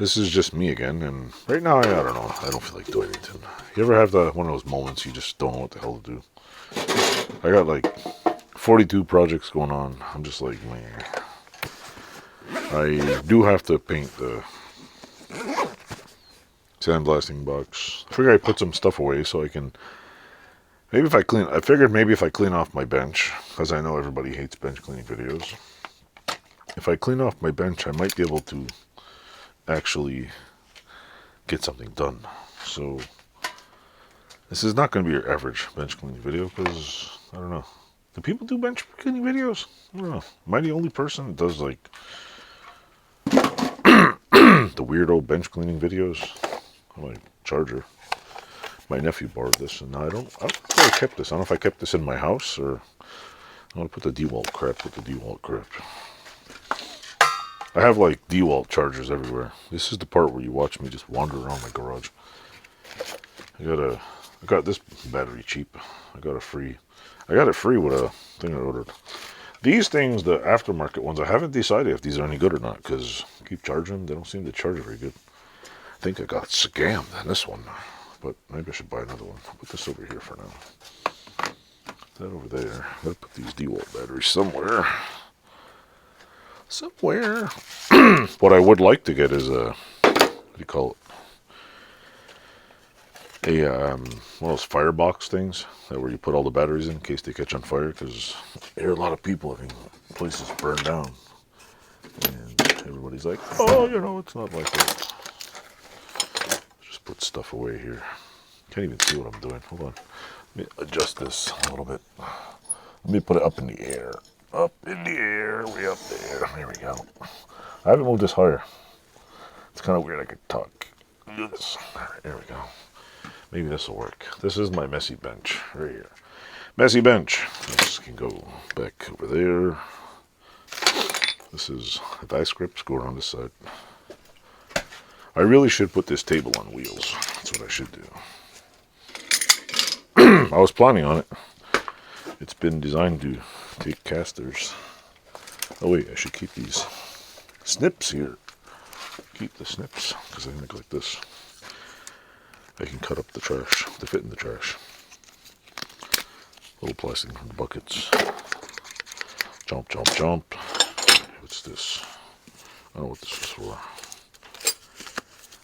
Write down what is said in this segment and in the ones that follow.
This is just me again, and right now, I don't know. I don't feel like doing anything. You ever have one of those moments you just don't know what the hell to do? I got like 42 projects going on. I'm just like, man. I do have to paint the sandblasting box. I figure I put some stuff away so I can... Maybe if I clean... I figured maybe if I clean off my bench, because I know everybody hates bench cleaning videos. If I clean off my bench, I might be able to actually get something done. So this is not going to be your average bench cleaning video, because I don't know. Do people do bench cleaning videos? I don't know. Am I the only person that does like the weirdo bench cleaning videos? My charger. My nephew borrowed this, and I don't know where I kept this. I don't know if I kept this in my house, or I want to put the DeWalt crap with the DeWalt crap. I have like DeWalt chargers everywhere. This is the part where you watch me just wander around my garage. I got this battery cheap. I got it free with a thing I ordered. These things, the aftermarket ones, I haven't decided if these are any good or not, because I keep charging them. They don't seem to charge very good. I think I got scammed on this one, but maybe I should buy another one. I'll put this over here for now. Put that over there. I gotta put these DeWalt batteries somewhere. Somewhere. What I would like to get is a, what do you call it? One of those firebox things that where you put all the batteries in case they catch on fire, because I hear a lot of people having places burned down, and everybody's like, oh, you know, it's not like that. Just put stuff away here. Can't even see what I'm doing. Hold on. Let me adjust this a little bit. Let me put it up in the air. Up in the air, way up there. There we go. I haven't moved this higher. It's kind of weird. I could talk. Do this. All right, there we go. Maybe this will work. This is my messy bench right here. Messy bench. This can go back over there. This is the scripts go around this side. I really should put this table on wheels. That's what I should do. I was planning on it. It's been designed to take casters. Oh wait, I should keep these snips here. Keep the snips, because I can make like this. I can cut up the trash to fit in the trash. Little plastic buckets. Jump, jump, jump. What's this? I don't know what this is for.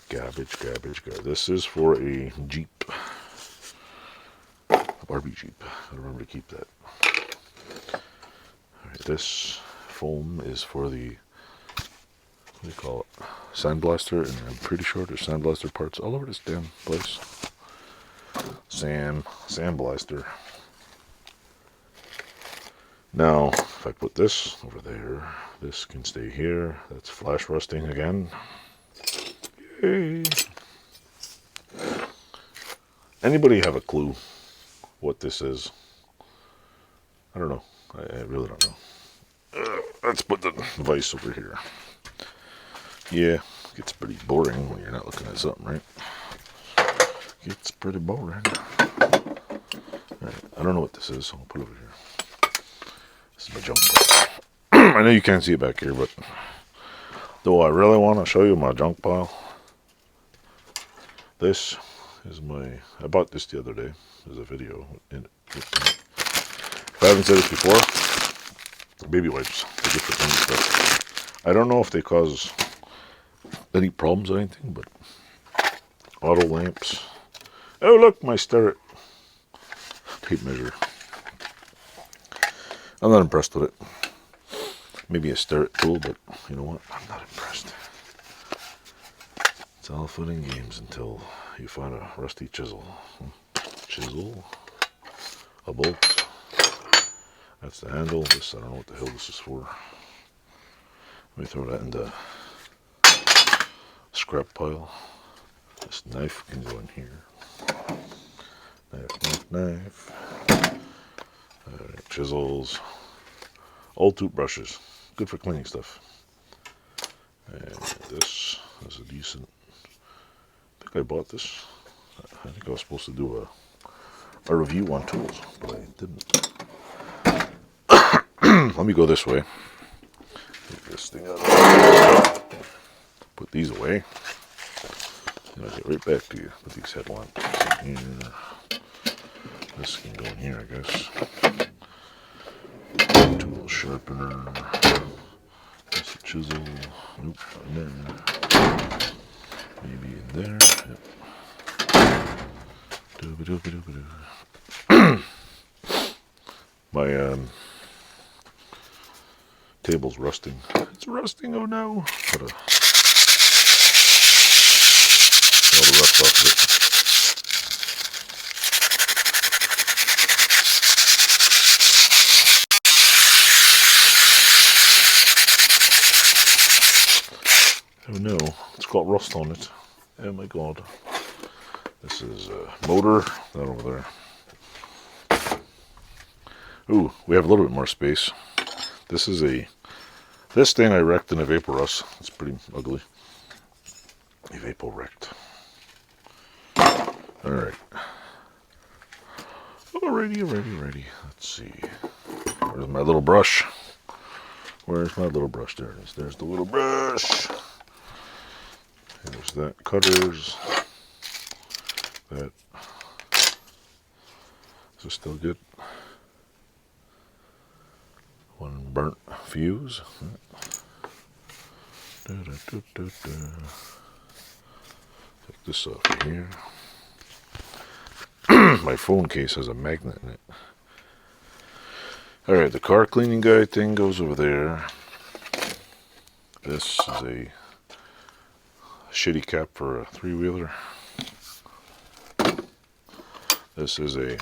Garbage, garbage, garbage. This is for a Jeep. A Barbie Jeep. I remember to keep that. Alright, this foam is for the, what do you call it? Sandblaster, and I'm pretty sure there's sandblaster parts all over this damn place. Sandblaster. Now, if I put this over there, this can stay here. That's flash rusting again. Yay! Anybody have a clue what this is? I don't know. I really don't know. Let's put the vise over here. Yeah, it gets pretty boring when you're not looking at something, right? It's pretty boring. Alright, I don't know what this is, so I'll put it over here. This is my junk pile. I know you can't see it back here, but though I really want to show you my junk pile. This is I bought this the other day. There's a video in it. If I haven't said this before, baby wipes. They're good for cleaning stuff. I don't know if they cause any problems or anything, but auto lamps. Oh look, my stirret tape measure. I'm not impressed with it. Maybe a stirret tool, but you know what? I'm not impressed. It's all fun and games until you find a rusty chisel. Chisel. A bolt. That's the handle. This, I don't know what the hell this is for. Let me throw that in the scrap pile. This knife can go in here. Knife. Alright, chisels. Old toothbrushes. Good for cleaning stuff. And this is a decent... I think I bought this. I think I was supposed to do a review on tools, but I didn't. Let me go this way. Take this thing out. Put these away. And I'll get right back to you with these headlamps in here. This can go in here, I guess. Tool sharpener. That's a chisel. Nope, not in there. Maybe in there. Yep. My table's rusting. It's rusting, oh no. Gotta get all the rust off of it. Oh no, it's got rust on it. Oh my god. This is a motor, that over there. Ooh, we have a little bit more space. This thing I wrecked in a vapor rust. It's pretty ugly. A vapor wrecked. Alright. Alrighty. Let's see. Where's my little brush? Where's my little brush? There it is. There's the little brush. There's that. Cutters. That. Is this still good? One burnt fuse. Take this off of here. My phone case has a magnet in it. Alright, the car cleaning guy thing goes over there. This is a shitty cap for a three-wheeler. This is a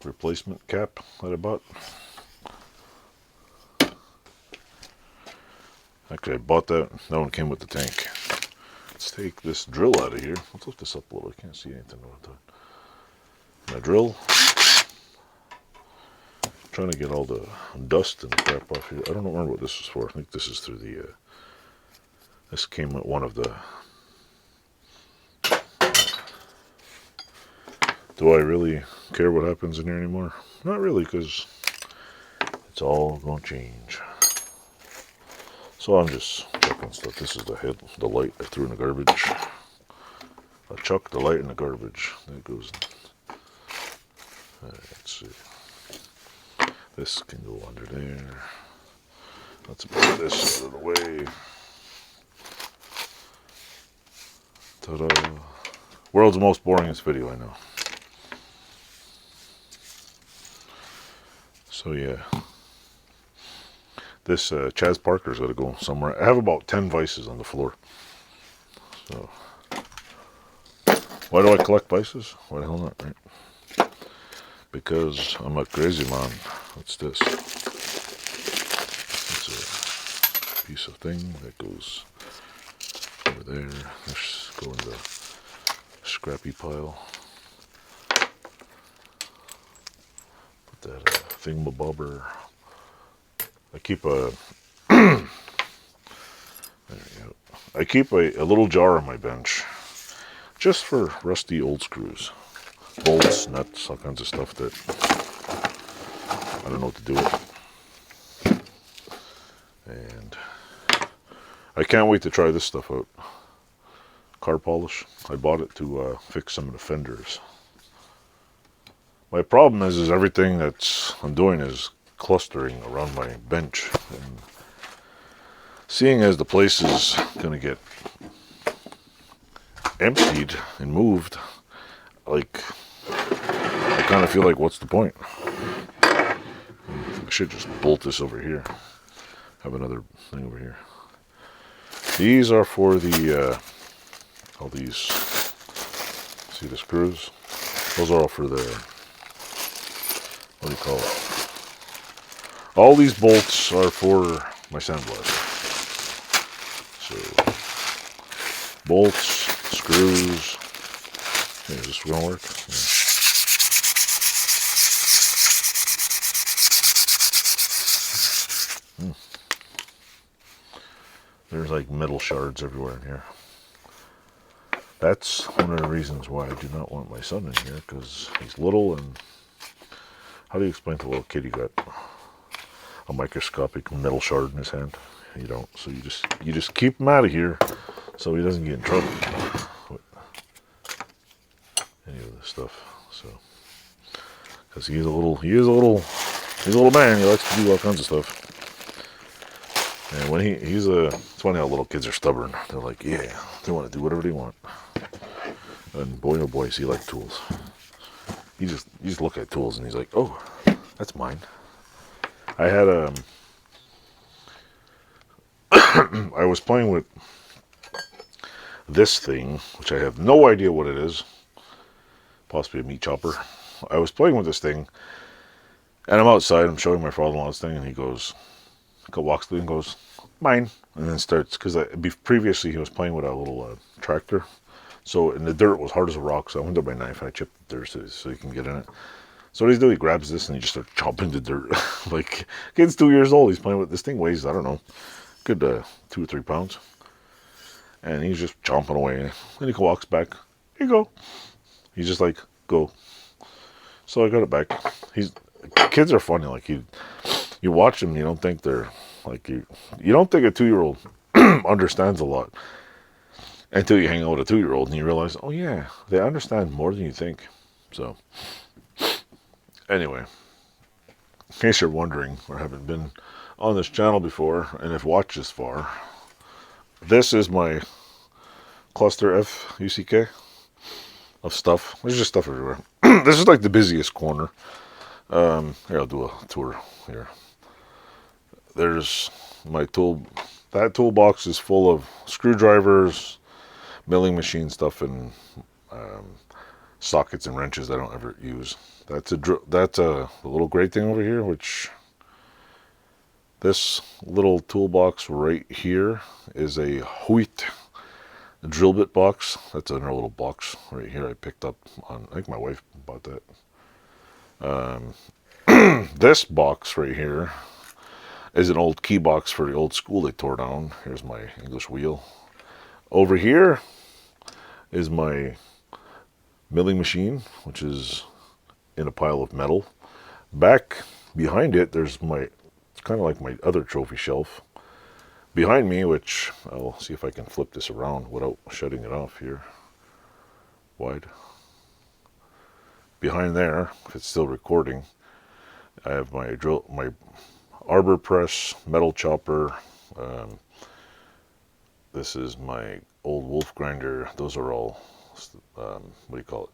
replacement cap that I bought. Actually, I bought that. That one came with the tank. Let's take this drill out of here. Let's lift this up a little. I can't see anything. My drill. I'm trying to get all the dust and crap off here. I don't remember what this is for. I think this is through the... this came with one of the... Do I really care what happens in here anymore? Not really, because it's all going to change. So I'm just checking stuff. This is the light I threw in the garbage. I chucked the light in the garbage. There it goes. Let's see. This can go under there. Let's put this out of the way. Ta-da. World's most boringest video, I know. So yeah. This Chaz Parker's got to go somewhere. I have about 10 vices on the floor. So, why do I collect vices? Why the hell not, right? Because I'm a crazy man. What's this? It's a piece of thing that goes over there. Let's go in the scrappy pile. Put that thingamabobber. I keep a there you go. I keep a little jar on my bench just for rusty old screws, bolts, nuts, all kinds of stuff that I don't know what to do with. And I can't wait to try this stuff out. Car polish. I bought it to fix some of the fenders. My problem is everything I'm doing is clustering around my bench, and seeing as the place is gonna get emptied and moved, like I kind of feel like, what's the point? I should just bolt this over here. Have another thing over here. These are for the all these, see the screws, those are all for the, what do you call it? All these bolts are for my sandblaster. So, bolts, screws. Hey, is this going to work? Yeah. There's like metal shards everywhere in here. That's one of the reasons why I do not want my son in here, because he's little, and how do you explain to a little kid you got a microscopic metal shard in his hand? You don't, so you just keep him out of here so he doesn't get in trouble. of this stuff. So, because he's a little man. He likes to do all kinds of stuff. And when it's funny how little kids are stubborn. They're like, yeah, they want to do whatever they want. And boy, oh boy, does he like tools. You just look at tools and he's like, oh, that's mine. I had I was playing with this thing, which I have no idea what it is. Possibly a meat chopper. I was playing with this thing, and I'm outside. I'm showing my father-in-law this thing, and he walks through and goes, mine, and then starts, because previously he was playing with a little tractor. So, and the dirt was hard as a rock, so I went up my knife and I chipped the dirt so he can get in it. So what he's doing, he grabs this and he just starts chopping the dirt. Like, kid's 2 years old, he's playing with this thing, weighs, I don't know, good 2 or 3 pounds. And he's just chomping away. And he walks back, here you go. He's just like, go. So I got it back. Kids are funny, like you watch them, you don't think they're, like, you don't think a 2-year-old understands a lot. Until you hang out with a 2-year-old and you realize, oh yeah, they understand more than you think. So, anyway, in case you're wondering or haven't been on this channel before and have watched this far, this is my cluster F-U-C-K of stuff. There's just stuff everywhere. This is like the busiest corner. Here, I'll do a tour here. There's my tool. That toolbox is full of screwdrivers, milling machine stuff, and sockets and wrenches I don't ever use. That's a little gray thing over here, which this little toolbox right here is a Hoyt drill bit box. That's another little box right here I picked up on, I think my wife bought that. This box right here is an old key box for the old school they tore down. Here's my English wheel. Over here is my milling machine, which is in a pile of metal. Back behind it, there's it's kind of like my other trophy shelf. Behind me, which I'll see if I can flip this around without shutting it off here. Wide. Behind there, if it's still recording, I have my arbor press, metal chopper. This is my old wolf grinder. Those are all, what do you call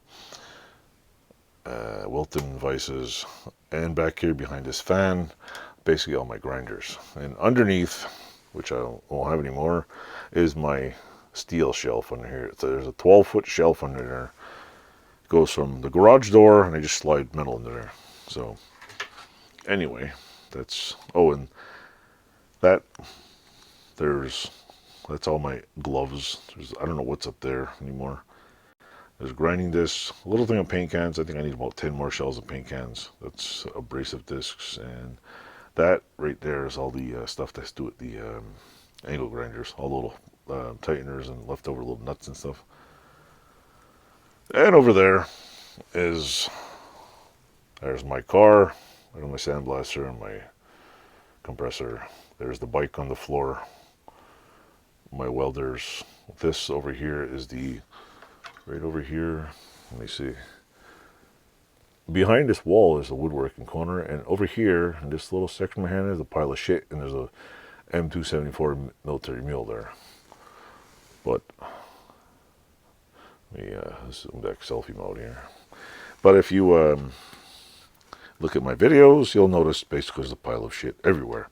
it? Wilton vices. And back here behind this fan, basically all my grinders. And underneath, which I won't have anymore, is my steel shelf under here. So there's a 12-foot shelf under there. It goes from the garage door, and I just slide metal into there. So, anyway, that's, oh, and that's all my gloves. I don't know what's up there anymore. There's grinding discs, a little thing of paint cans. I think I need about 10 more shells of paint cans. That's abrasive discs, and that right there is all the stuff that's do with the angle grinders, all the little tighteners and leftover little nuts and stuff. And over there's my car, there's my sandblaster and my compressor. There's the bike on the floor, my welders. This over here is right over here, let me see. Behind this wall is the woodworking corner, and over here in this little section of my hand is a pile of shit, and there's a M274 military mule there. But let me zoom back selfie mode here. But if you look at my videos, you'll notice basically there's a pile of shit everywhere.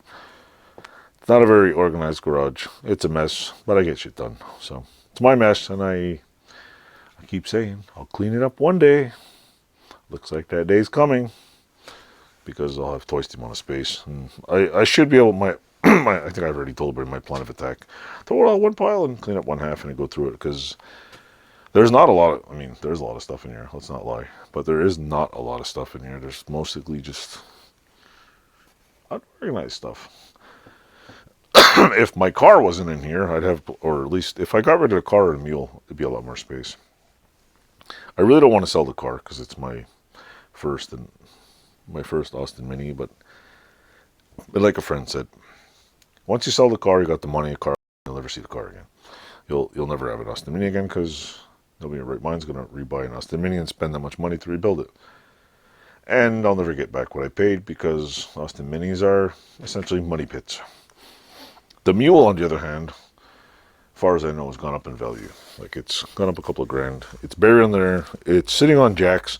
It's not a very organized garage. It's a mess, but I get shit done. So it's my mess, and I keep saying I'll clean it up one day. Looks like that day's coming, because I'll have twice the amount of space, and I should be able I think I've already told everybody my plan of attack: throw it all in one pile and clean up one half and go through it, because there's not a lot of, there's a lot of stuff in here, let's not lie, but there is not a lot of stuff in here. There's mostly just unorganized stuff. If my car wasn't in here, I'd have, or at least if I got rid of the car and mule, it'd be a lot more space. I really don't want to sell the car because it's my first Austin Mini, but like a friend said, once you sell the car, you got the money, you'll never see the car again. You'll never have an Austin Mini again, because Nobody in their right mind's going to rebuy an Austin Mini and spend that much money to rebuild it. And I'll never get back what I paid because Austin Minis are essentially money pits. The Mule, on the other hand, as far as I know, has gone up in value. Like, it's gone up a couple of grand. It's buried on there. It's sitting on jacks.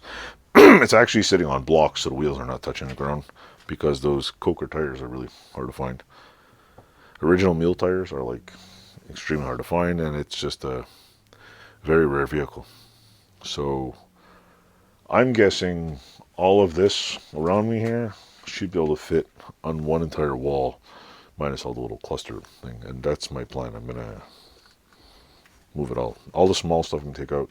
It's actually sitting on blocks, so the wheels are not touching the ground because those Coker tires are really hard to find. Original Mule tires are like extremely hard to find, and it's just a very rare vehicle. So I'm guessing all of this around me here should be able to fit on one entire wall, minus all the little cluster thing. And that's my plan. I'm gonna move it all the small stuff we can take out,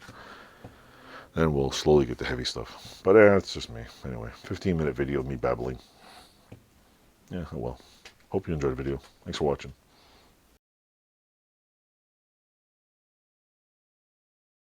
then we'll slowly get the heavy stuff. But it's just me. Anyway, 15-minute video of me babbling. Yeah, oh well. Hope you enjoyed the video. Thanks for watching.